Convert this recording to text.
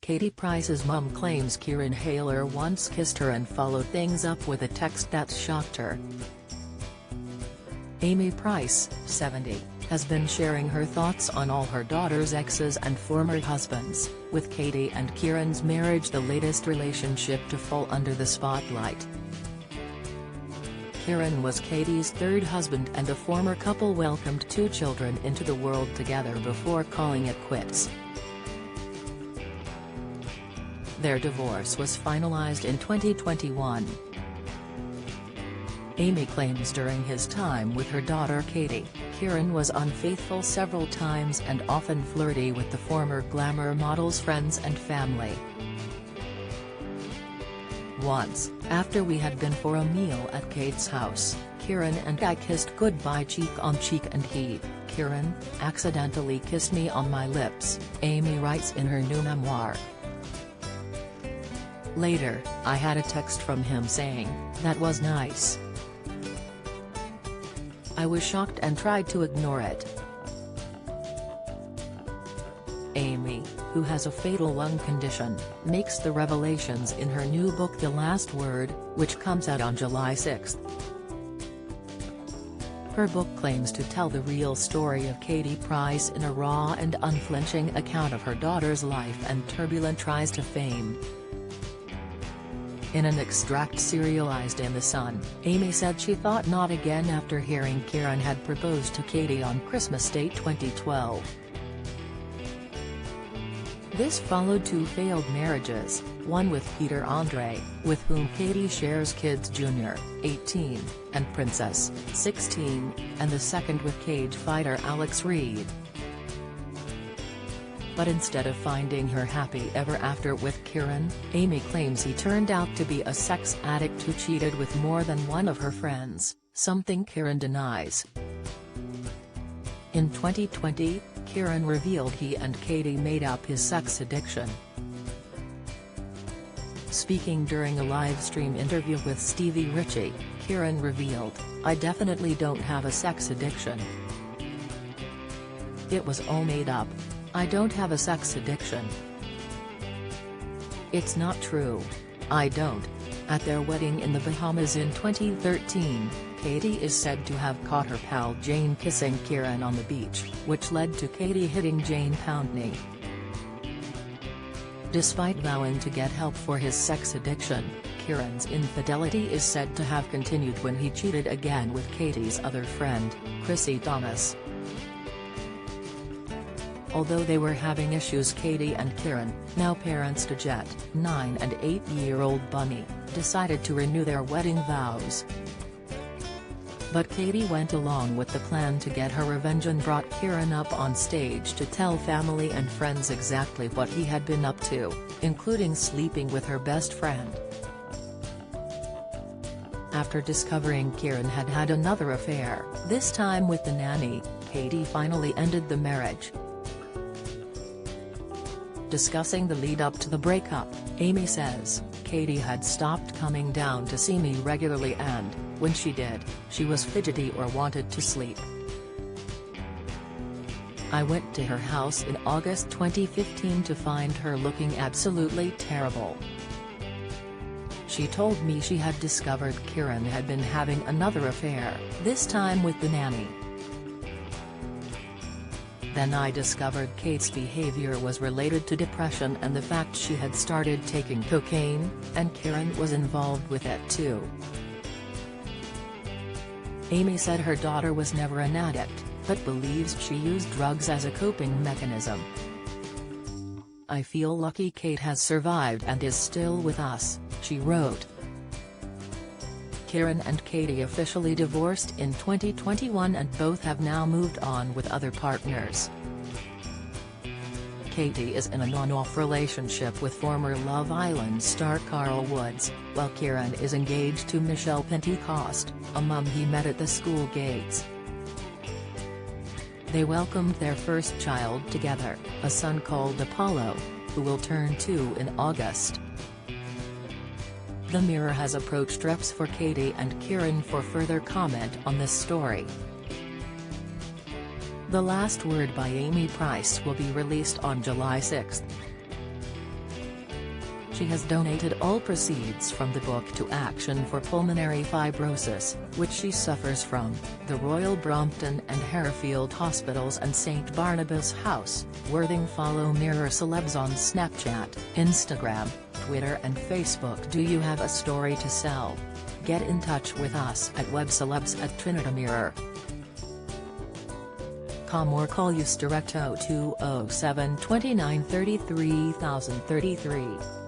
Katie Price's mum claims Kieran Hayler once kissed her and followed things up with a text that shocked her. Amy Price, 70, has been sharing her thoughts on all her daughter's exes and former husbands, with Katie and Kieran's marriage the latest relationship to fall under the spotlight. Kieran was Katie's third husband, and the former couple welcomed 2 children into the world together before calling it quits. Their divorce was finalized in 2021. Amy claims during his time with her daughter Katie, Kieran was unfaithful several times and often flirty with the former glamour model's friends and family. Once, after we had been for a meal at Kate's house, Kieran and I kissed goodbye cheek on cheek, and Kieran, accidentally kissed me on my lips, Amy writes in her new memoir. Later, I had a text from him saying, "That was nice." I was shocked and tried to ignore it. Amy, who has a fatal lung condition, makes the revelations in her new book The Last Word, which comes out on July 6. Her book claims to tell the real story of Katie Price in a raw and unflinching account of her daughter's life and turbulent rise to fame. In an extract serialized in The Sun, Amy said she thought not again after hearing Kieran had proposed to Katie on Christmas Day 2012. This followed 2 failed marriages, one with Peter Andre, with whom Katie shares kids Junior, 18, and Princess, 16, and the second with cage fighter Alex Reid. But instead of finding her happy ever after with Kieran, Amy claims he turned out to be a sex addict who cheated with more than one of her friends, something Kieran denies. In 2020, Kieran revealed he and Katie made up his sex addiction. Speaking during a live-stream interview with Stevie Ritchie, Kieran revealed, "I definitely don't have a sex addiction. It was all made up. I don't have a sex addiction. It's not true. I don't." At their wedding in the Bahamas in 2013, Katie is said to have caught her pal Jane kissing Kieran on the beach, which led to Katie hitting Jane pounding. Despite vowing to get help for his sex addiction, Kieran's infidelity is said to have continued when he cheated again with Katie's other friend, Chrissy Thomas. Although they were having issues, Katie and Kieran, now parents to Jet, 9 and 8-year-old Bunny, decided to renew their wedding vows. But Katie went along with the plan to get her revenge and brought Kieran up on stage to tell family and friends exactly what he had been up to, including sleeping with her best friend. After discovering Kieran had had another affair, this time with the nanny, Katie finally ended the marriage. Discussing the lead-up to the breakup, Amy says, "Katie had stopped coming down to see me regularly, and, when she did, she was fidgety or wanted to sleep. I went to her house in August 2015 to find her looking absolutely terrible. She told me she had discovered Kieran had been having another affair, this time with the nanny. Then I discovered Kate's behavior was related to depression and the fact she had started taking cocaine, and Kieran was involved with it too." Amy said her daughter was never an addict, but believes she used drugs as a coping mechanism. "I feel lucky Kate has survived and is still with us," she wrote. Kieran and Katie officially divorced in 2021 and both have now moved on with other partners. Katie is in an on-off relationship with former Love Island star Carl Woods, while Kieran is engaged to Michelle Pentecost, a mum he met at the school gates. They welcomed their first child together, a son called Apollo, who will turn 2 in August. The Mirror has approached reps for Katie and Kieran for further comment on this story. The Last Word by Amy Price will be released on July 6. She has donated all proceeds from the book to Action for Pulmonary Fibrosis, which she suffers from, the Royal Brompton and Harefield Hospitals and St Barnabas House, Worthing. Follow Mirror Celebs on Snapchat, Instagram, Twitter and Facebook. Do you have a story to sell? Get in touch with us at webcelebs@trinitymirror.com or call us direct 0207 29 33 033.